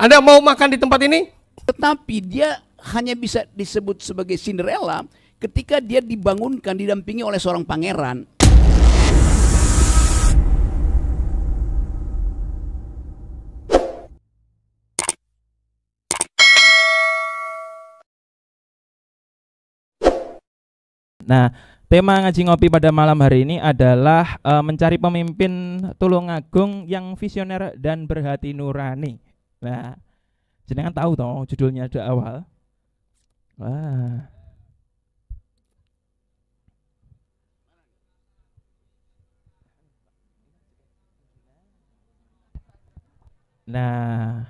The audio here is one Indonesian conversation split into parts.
Anda mau makan di tempat ini? Tetapi dia hanya bisa disebut sebagai Cinderella ketika dia dibangunkan didampingi oleh seorang pangeran. Nah, tema ngaji ngopi pada malam hari ini adalah mencari pemimpin Tulungagung yang visioner dan berhati nurani. Nah, jenengan tahu toh judulnya di awal. Wah. Nah,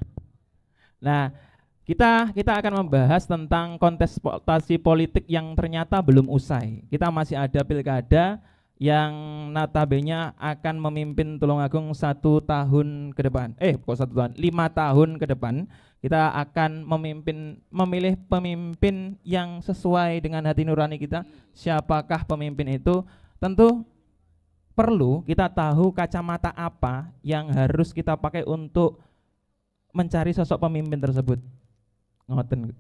kita akan membahas tentang kontestasi politik yang ternyata belum usai. Kita masih ada pilkada yang notabene akan memimpin Tulungagung 1 tahun ke depan. Kok 1 tahun? 5 tahun ke depan. Kita akan memilih pemimpin yang sesuai dengan hati nurani kita. Siapakah pemimpin itu? Tentu perlu kita tahu kacamata apa yang harus kita pakai untuk mencari sosok pemimpin tersebut. Ngoten.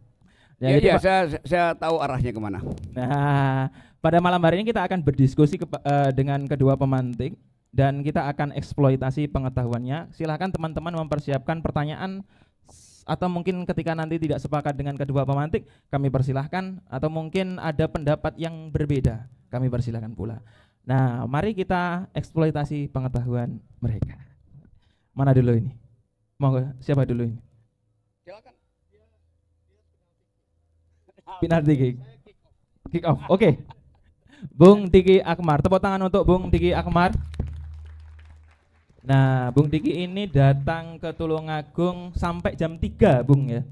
Ya, saya tahu arahnya kemana. Nah, pada malam hari ini kita akan berdiskusi dengan kedua pemantik dan kita akan eksploitasi pengetahuannya. Silakan teman-teman mempersiapkan pertanyaan atau mungkin ketika nanti tidak sepakat dengan kedua pemantik, kami persilahkan, atau mungkin ada pendapat yang berbeda, kami persilahkan pula. Nah, mari kita eksploitasi pengetahuan mereka. Mana dulu ini? Mau siapa dulu ini? Silakan. Penalti kick off. Oke. Bung Diki Akmar, tepuk tangan untuk Bung Diki Akmar. Nah, Bung Diki ini datang ke Tulungagung sampai jam 3, Bung ya.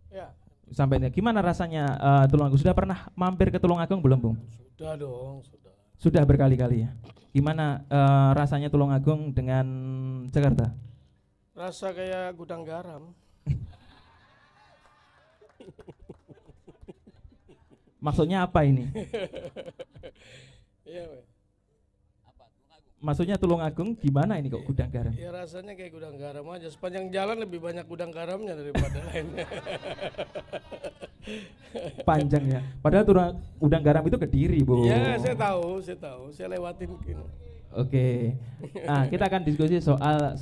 Ya. Sampai gimana rasanya Tulungagung? Sudah pernah mampir ke Tulungagung belum, Bung? Sudah dong, sudah. Sudah berkali-kali ya. Gimana rasanya Tulungagung dengan Jakarta? Rasa kayak gudang garam. Maksudnya apa ini? Iya, Pak. Maksudnya Tulungagung gimana ini kok gudang garam? Ya rasanya kayak gudang garam aja. Sepanjang jalan lebih banyak gudang garamnya daripada lainnya. Panjang ya. Padahal gudang garam itu Kediri, Bu. Ya, saya tahu. Saya lewatin. Oke. Nah, kita akan diskusi soal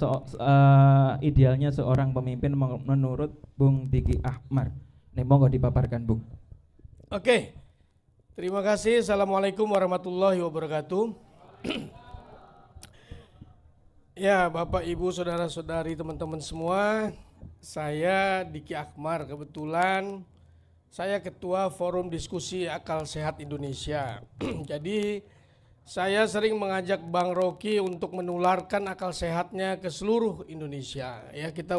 idealnya seorang pemimpin menurut Bung Diki Akmar. Nih, monggo dipaparkan, Bung. Oke. Terima kasih. Assalamualaikum warahmatullahi wabarakatuh. Ya, Bapak, Ibu, saudara-saudari, teman-teman semua, saya Diki Akmar. Kebetulan saya Ketua Forum Diskusi Akal Sehat Indonesia. Jadi saya sering mengajak Bang Rocky untuk menularkan akal sehatnya ke seluruh Indonesia. Ya, kita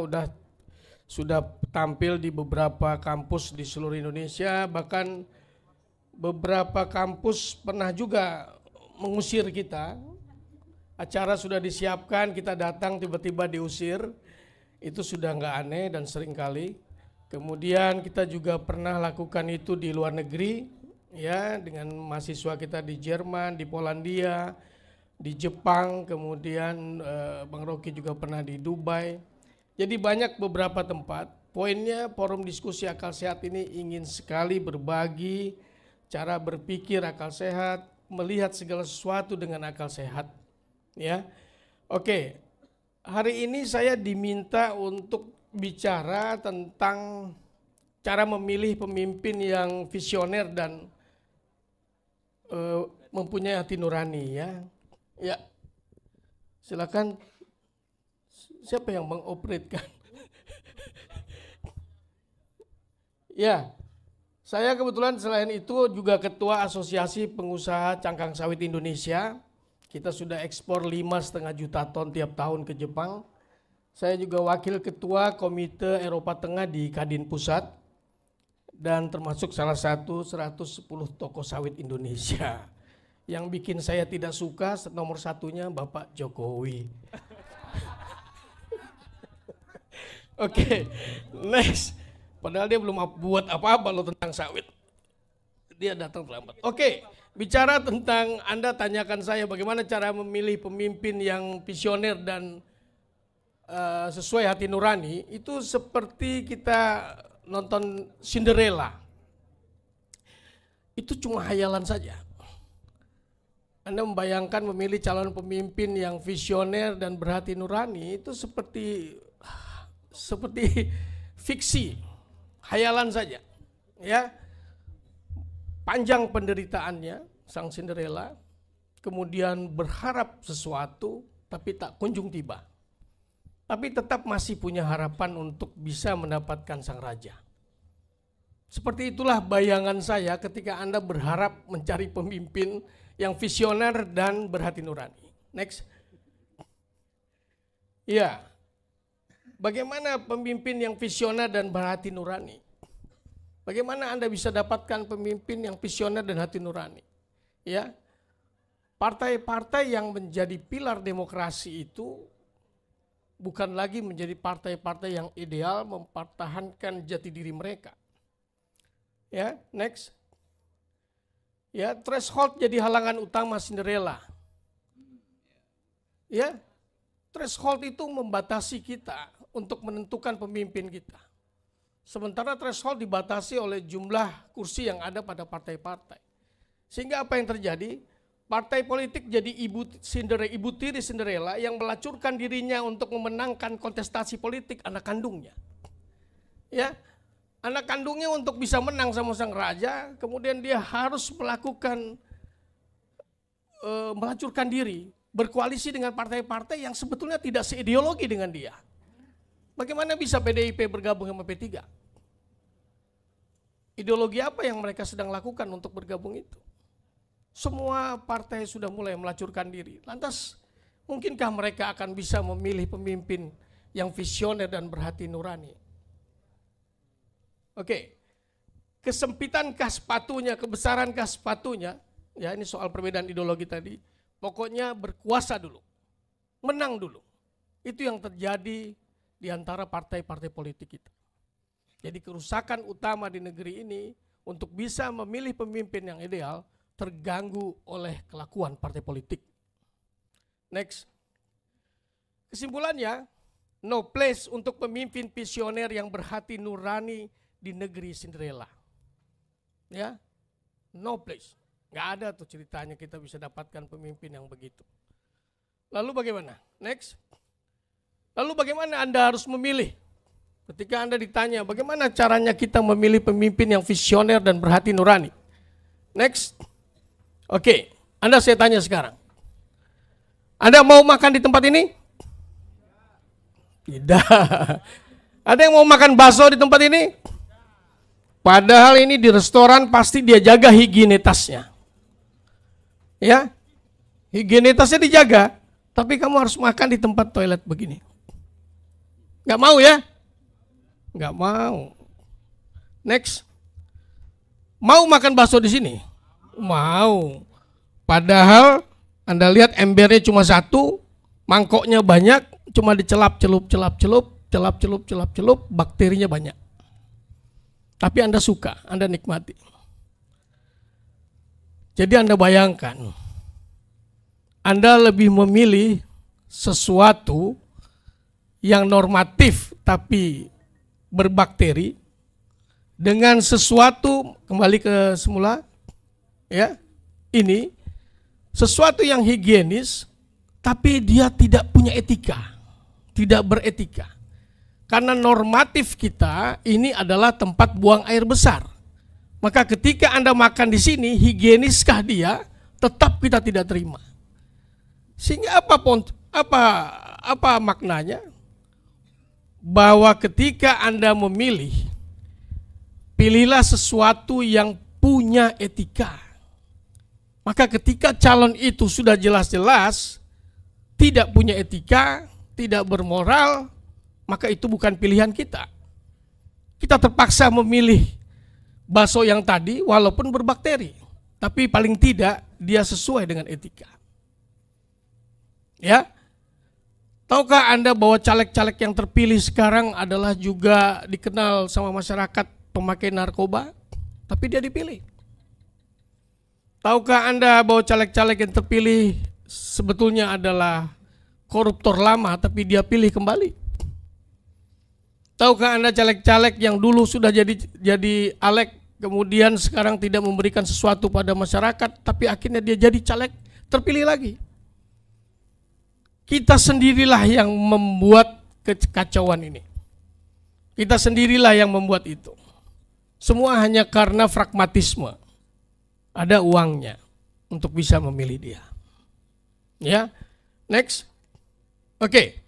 sudah tampil di beberapa kampus di seluruh Indonesia, bahkan beberapa kampus pernah juga mengusir kita. Acara sudah disiapkan, kita datang tiba-tiba diusir. Itu sudah nggak aneh dan sering kali. Kemudian kita juga pernah lakukan itu di luar negeri, ya, dengan mahasiswa kita di Jerman, di Polandia, di Jepang, kemudian Bang Rocky juga pernah di Dubai. Jadi banyak beberapa tempat. Poinnya forum diskusi akal sehat ini ingin sekali berbagi cara berpikir akal sehat, melihat segala sesuatu dengan akal sehat. Ya, oke. Hari ini saya diminta untuk bicara tentang cara memilih pemimpin yang visioner dan mempunyai hati nurani, ya. Ya, silakan. Siapa yang mengoperatkan? Ya, saya kebetulan selain itu juga Ketua Asosiasi Pengusaha Cangkang Sawit Indonesia. Kita sudah ekspor 5,5 juta ton tiap tahun ke Jepang. Saya juga Wakil Ketua Komite Eropa Tengah di Kadin Pusat. Dan termasuk salah satu 110 toko sawit Indonesia. Yang bikin saya tidak suka nomor satunya Bapak Jokowi. Oke, next. Padahal dia belum buat apa-apa loh tentang sawit. Dia datang terlambat. Oke, bicara tentang, Anda tanyakan saya bagaimana cara memilih pemimpin yang visioner dan sesuai hati nurani, itu seperti kita nonton Cinderella. Itu cuma hayalan saja. Anda membayangkan memilih calon pemimpin yang visioner dan berhati nurani itu seperti fiksi, hayalan saja. Ya, panjang penderitaannya sang Cinderella, kemudian berharap sesuatu tapi tak kunjung tiba. Tapi tetap masih punya harapan untuk bisa mendapatkan sang raja. Seperti itulah bayangan saya ketika Anda berharap mencari pemimpin yang visioner dan berhati nurani. Next. Ya, bagaimana pemimpin yang visioner dan berhati nurani? Bagaimana Anda bisa dapatkan pemimpin yang visioner dan hati nurani? Ya, partai-partai yang menjadi pilar demokrasi itu bukan lagi menjadi partai-partai yang ideal mempertahankan jati diri mereka. Ya, next. Ya, threshold jadi halangan utama Cinderella. Ya, threshold itu membatasi kita untuk menentukan pemimpin kita. Sementara threshold dibatasi oleh jumlah kursi yang ada pada partai-partai. Sehingga apa yang terjadi? Partai politik jadi ibu tiri Cinderella yang melacurkan dirinya untuk memenangkan kontestasi politik anak kandungnya. Ya, anak kandungnya untuk bisa menang sama sang raja, kemudian dia harus melacurkan diri, berkoalisi dengan partai-partai yang sebetulnya tidak seideologi dengan dia. Bagaimana bisa PDIP bergabung sama P3? Ideologi apa yang mereka sedang lakukan untuk bergabung itu? Semua partai sudah mulai melacurkan diri. Lantas, mungkinkah mereka akan bisa memilih pemimpin yang visioner dan berhati nurani? Oke, kesempitankah sepatunya, kebesarankah sepatunya? Ya, ini soal perbedaan ideologi tadi. Pokoknya berkuasa dulu, menang dulu. Itu yang terjadi di antara partai-partai politik kita. Jadi kerusakan utama di negeri ini untuk bisa memilih pemimpin yang ideal terganggu oleh kelakuan partai politik. Next. Kesimpulannya, no place untuk pemimpin visioner yang berhati nurani di negeri Cinderella. Ya, no place. Nggak ada tuh ceritanya kita bisa dapatkan pemimpin yang begitu. Lalu bagaimana? Next. Lalu bagaimana Anda harus memilih? Ketika Anda ditanya bagaimana caranya kita memilih pemimpin yang visioner dan berhati nurani. Next. Oke, Anda saya tanya sekarang. Anda mau makan di tempat ini? Tidak. Ada yang mau makan bakso di tempat ini? Padahal ini di restoran pasti dia jaga higienitasnya. Ya, higienitasnya dijaga, tapi kamu harus makan di tempat toilet begini. Nggak mau ya? Nggak mau. Next. Mau makan bakso di sini? Mau. Padahal Anda lihat embernya cuma satu, mangkoknya banyak, cuma dicelap-celup, bakterinya banyak. Tapi Anda suka, Anda nikmati. Jadi Anda bayangkan, Anda lebih memilih sesuatu yang normatif tapi berbakteri dengan sesuatu, kembali ke semula, ya, ini sesuatu yang higienis tapi dia tidak punya etika, tidak beretika. Karena normatif kita ini adalah tempat buang air besar. Maka ketika Anda makan di sini, higieniskah dia? Tetap kita tidak terima. Sehingga apa maknanya? Bahwa ketika Anda memilih, pilihlah sesuatu yang punya etika. Maka ketika calon itu sudah jelas-jelas tidak punya etika, tidak bermoral, maka itu bukan pilihan kita. Kita terpaksa memilih bakso yang tadi walaupun berbakteri, tapi paling tidak dia sesuai dengan etika. Ya, tahukah Anda bahwa caleg-caleg yang terpilih sekarang adalah juga dikenal sama masyarakat pemakai narkoba, tapi dia dipilih. Tahukah Anda bahwa caleg-caleg yang terpilih sebetulnya adalah koruptor lama tapi dia pilih kembali? Tahukah Anda caleg-caleg yang dulu sudah jadi alek, kemudian sekarang tidak memberikan sesuatu pada masyarakat, tapi akhirnya dia jadi caleg, terpilih lagi? Kita sendirilah yang membuat kekacauan ini. Kita sendirilah yang membuat itu. Semua hanya karena pragmatisme. Ada uangnya untuk bisa memilih dia. Ya, next. Oke.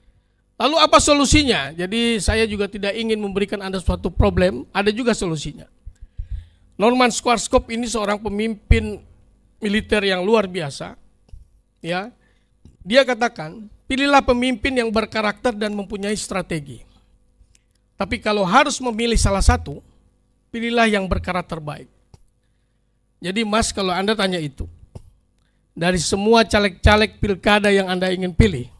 Lalu apa solusinya? Jadi saya juga tidak ingin memberikan Anda suatu problem, ada juga solusinya. Norman Schwarzkopf ini seorang pemimpin militer yang luar biasa. Ya. Dia katakan, pilihlah pemimpin yang berkarakter dan mempunyai strategi. Tapi kalau harus memilih salah satu, pilihlah yang berkarakter baik. Jadi Mas, kalau Anda tanya itu, dari semua caleg-caleg pilkada yang Anda ingin pilih,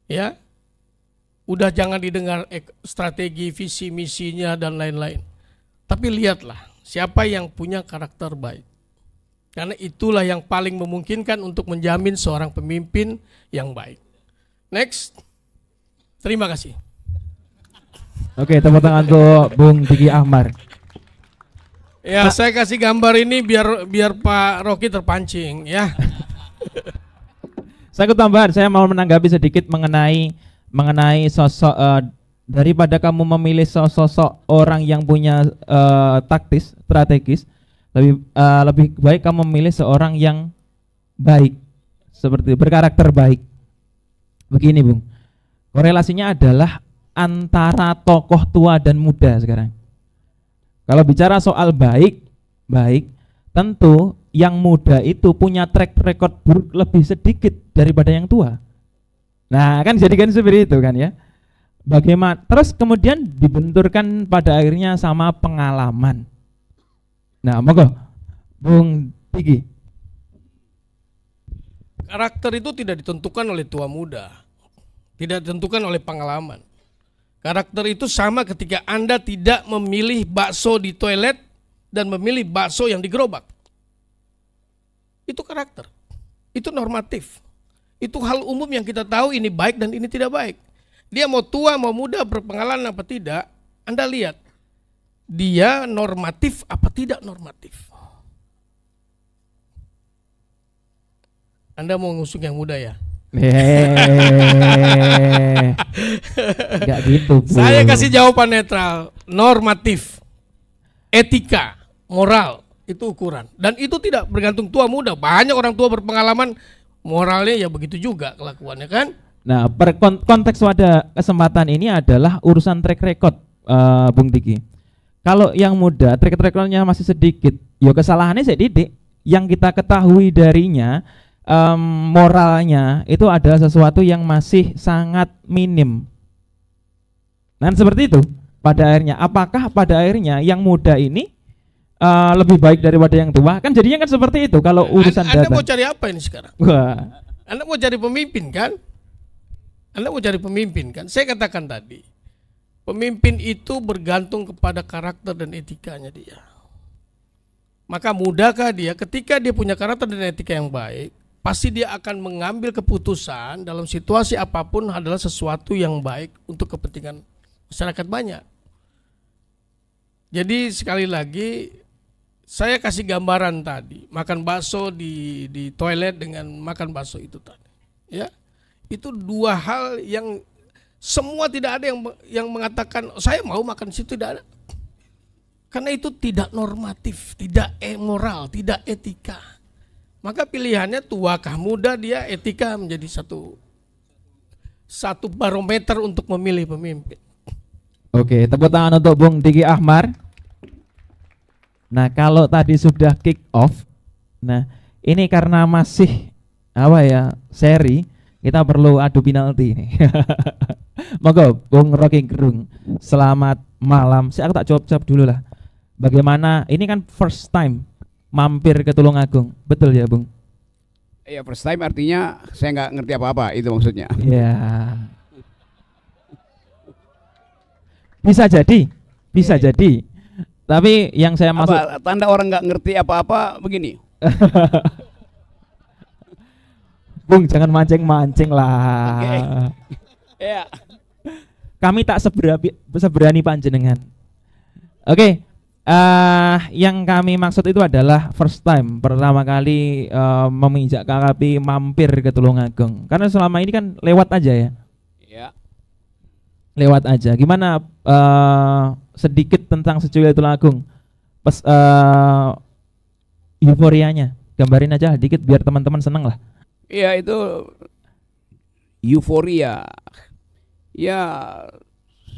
ya, udah jangan didengar strategi, visi, misinya, dan lain-lain. Tapi lihatlah siapa yang punya karakter baik. Karena itulah yang paling memungkinkan untuk menjamin seorang pemimpin yang baik. Next. Terima kasih. Oke, tepuk tangan untuk Bung Diki Ahmar. Ya, saya kasih gambar ini biar Pak Rocky terpancing, ya. Saya tambahan, saya mau menanggapi sedikit mengenai sosok daripada kamu memilih sosok orang yang punya taktis, strategis, lebih baik kamu memilih seorang yang baik, seperti berkarakter baik. Begini, Bung. Korelasinya adalah antara tokoh tua dan muda sekarang. Kalau bicara soal baik, tentu yang muda itu punya track record buruk lebih sedikit daripada yang tua. Nah, kan jadikan seperti itu kan ya. Bagaimana? Terus kemudian dibenturkan pada akhirnya sama pengalaman. Nah, monggo Bung Diki. Karakter itu tidak ditentukan oleh tua muda, tidak ditentukan oleh pengalaman. Karakter itu sama ketika Anda tidak memilih bakso di toilet dan memilih bakso yang di gerobak. Itu karakter, itu normatif. Itu hal umum yang kita tahu ini baik dan ini tidak baik. Dia mau tua, mau muda, berpengalaman apa tidak, Anda lihat. Dia normatif apa tidak normatif. Anda mau ngusung yang muda ya? Enggak gitu, Bu. Saya kasih jawaban netral, normatif, etika, moral, itu ukuran. Dan itu tidak bergantung tua muda. Banyak orang tua berpengalaman, moralnya ya begitu juga kelakuannya kan. Nah, konteks pada kesempatan ini adalah urusan track record, Bung Diki. Kalau yang muda track recordnya masih sedikit, ya kesalahannya sedikit. Yang kita ketahui darinya, moralnya itu adalah sesuatu yang masih sangat minim. Nah, seperti itu. Pada akhirnya, apakah pada akhirnya yang muda ini lebih baik daripada yang tua? Kan jadinya kan seperti itu kalau urusan data. Anda mau cari apa ini sekarang? Wah. Anda mau cari pemimpin kan? Anda mau cari pemimpin kan? Saya katakan tadi, pemimpin itu bergantung kepada karakter dan etikanya dia. Maka mudahkah dia ketika dia punya karakter dan etika yang baik, pasti dia akan mengambil keputusan dalam situasi apapun adalah sesuatu yang baik untuk kepentingan masyarakat banyak. Jadi sekali lagi saya kasih gambaran tadi, makan bakso di toilet dengan makan bakso itu tadi. Ya. Itu dua hal yang semua tidak ada yang mengatakan saya mau makan di situ, tidak ada. Karena itu tidak normatif, tidak moral, tidak etika. Maka pilihannya tuakah muda, dia etika menjadi satu barometer untuk memilih pemimpin. Oke, tepuk tangan untuk Bung Diki Ahmar. Nah, kalau tadi sudah kick off, nah ini karena masih seri, kita perlu adu penalti ini. Monggo Bung Rocky Gerung, selamat malam. Aku tak jawab dulu lah. Bagaimana, ini kan first time mampir ke Tulungagung, betul ya Bung? Iya, first time artinya saya nggak ngerti apa-apa, itu maksudnya. Ya. Bisa jadi. Tapi yang saya maksud, tanda orang nggak ngerti apa-apa begini. Bung, jangan mancing-mancing lah. Ya. Kami tak seberani panjenengan. Oke, yang kami maksud itu adalah first time, pertama kali meminjak KKP mampir ke Tulungagung. Karena selama ini kan lewat aja ya. Ya. Lewat aja. Gimana sedikit tentang Secuil Tulungagung? Euforianya, gambarin aja dikit biar teman-teman seneng lah. Iya, itu euforia. Ya,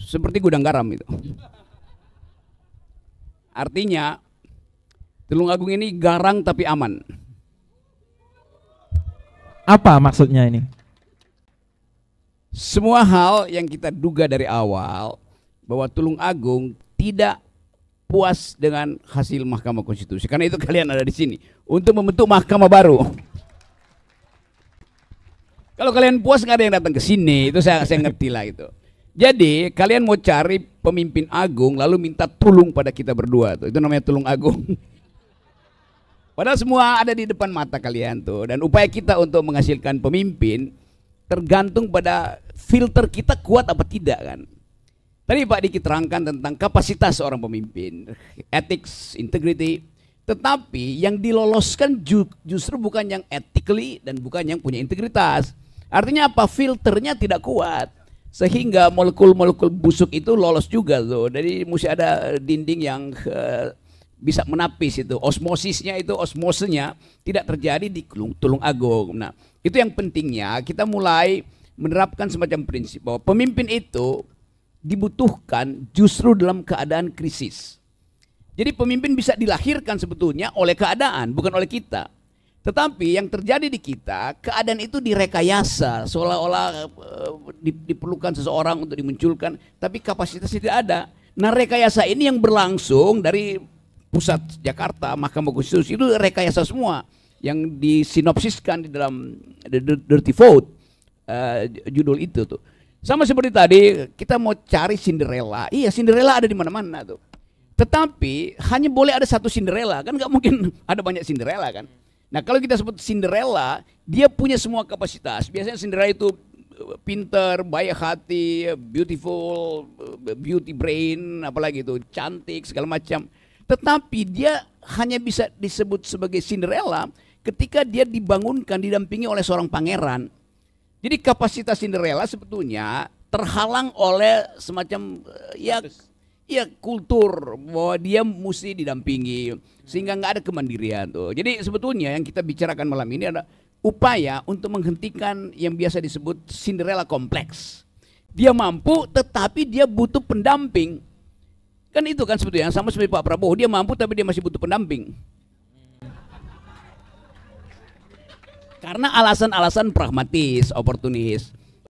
seperti gudang garam itu. Artinya Tulungagung ini garang tapi aman. Apa maksudnya ini? Semua hal yang kita duga dari awal bahwa Tulungagung tidak puas dengan hasil Mahkamah Konstitusi. Karena itu kalian ada di sini untuk membentuk mahkamah baru. Kalau kalian puas nggak ada yang datang ke sini, itu saya ngerti lah itu. Jadi kalian mau cari pemimpin agung lalu minta tulung pada kita berdua tuh. Itu namanya tulung agung. Padahal semua ada di depan mata kalian tuh. Dan upaya kita untuk menghasilkan pemimpin tergantung pada filter kita kuat apa tidak kan. Tadi Pak Diki terangkan tentang kapasitas seorang pemimpin, ethics, integrity. Tetapi yang diloloskan justru bukan yang ethically dan bukan yang punya integritas. Artinya apa? Filternya tidak kuat. Sehingga molekul-molekul busuk itu lolos juga tuh. Jadi mesti ada dinding yang bisa menapis itu. Osmosisnya itu, osmosenya tidak terjadi di Tulungagung. Nah, itu yang pentingnya kita mulai menerapkan semacam prinsip bahwa pemimpin itu dibutuhkan justru dalam keadaan krisis. Jadi pemimpin bisa dilahirkan sebetulnya oleh keadaan, bukan oleh kita. Tetapi yang terjadi di kita, keadaan itu direkayasa, seolah-olah diperlukan seseorang untuk dimunculkan, tapi kapasitasnya tidak ada. Nah, rekayasa ini yang berlangsung dari pusat Jakarta, Mahkamah Konstitusi, itu rekayasa semua yang disinopsiskan di dalam The Dirty Vote, judul itu tuh. Sama seperti tadi, kita mau cari Cinderella. Iya, Cinderella ada di mana-mana tuh. Tetapi hanya boleh ada satu Cinderella, kan nggak mungkin ada banyak Cinderella kan. Nah, kalau kita sebut Cinderella, dia punya semua kapasitas. Biasanya Cinderella itu pinter, baik hati, beautiful, beauty brain, apalagi itu, cantik, segala macam. Tetapi dia hanya bisa disebut sebagai Cinderella ketika dia dibangunkan, didampingi oleh seorang pangeran. Jadi kapasitas Cinderella sebetulnya terhalang oleh semacam ya kultur bahwa dia mesti didampingi sehingga nggak ada kemandirian tuh. Jadi sebetulnya yang kita bicarakan malam ini adalah upaya untuk menghentikan yang biasa disebut Cinderella kompleks. Dia mampu tetapi dia butuh pendamping. Kan itu kan sebetulnya yang sama seperti Pak Prabowo, dia mampu tapi dia masih butuh pendamping. Karena alasan-alasan pragmatis, oportunis.